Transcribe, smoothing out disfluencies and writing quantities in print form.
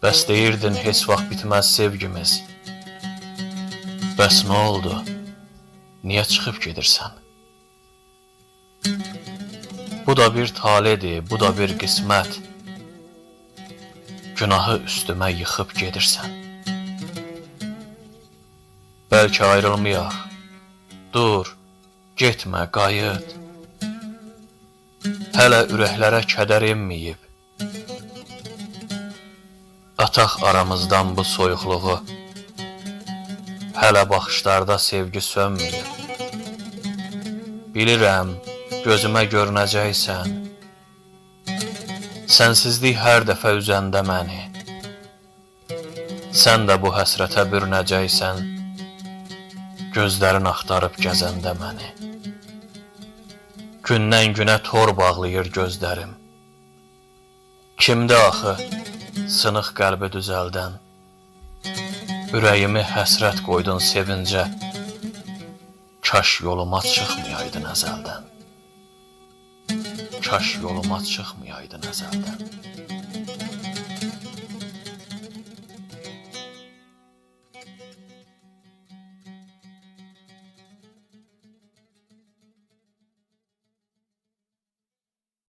Bəs deyirdin heç vaxt bitməz sevgimiz. Bəs nə oldu? Niyə çıxıb gedirsən? Bu da bir taledir, bu da bir qismət. Günahı üstümə yıxıb gedirsən. Bəlkə ayrılmayaq. Dur, getmə, qayıt. Hələ ürəklərə kədər enməyib. Ataq aramızdan bu soyuqluğu. Hələ baxışlarda sevgi sönməyib. Bilirəm, gözümə görünəcəksən. Sənsizlik hər dəfə üzəndə məni. Sən də bu həsrətə bürünəcəksən. Gözlərin axtarıb gəzəndə məni. Gündən günə tor bağlayır gözlərim. Kimdə axı sınıq qəlbi düzəldən? Ürəyimi həsrət qoydun sevincə. Kaş yoluma çıxmayaydın əzəldən. Kaş yoluma çıxmayaydın əzəldən.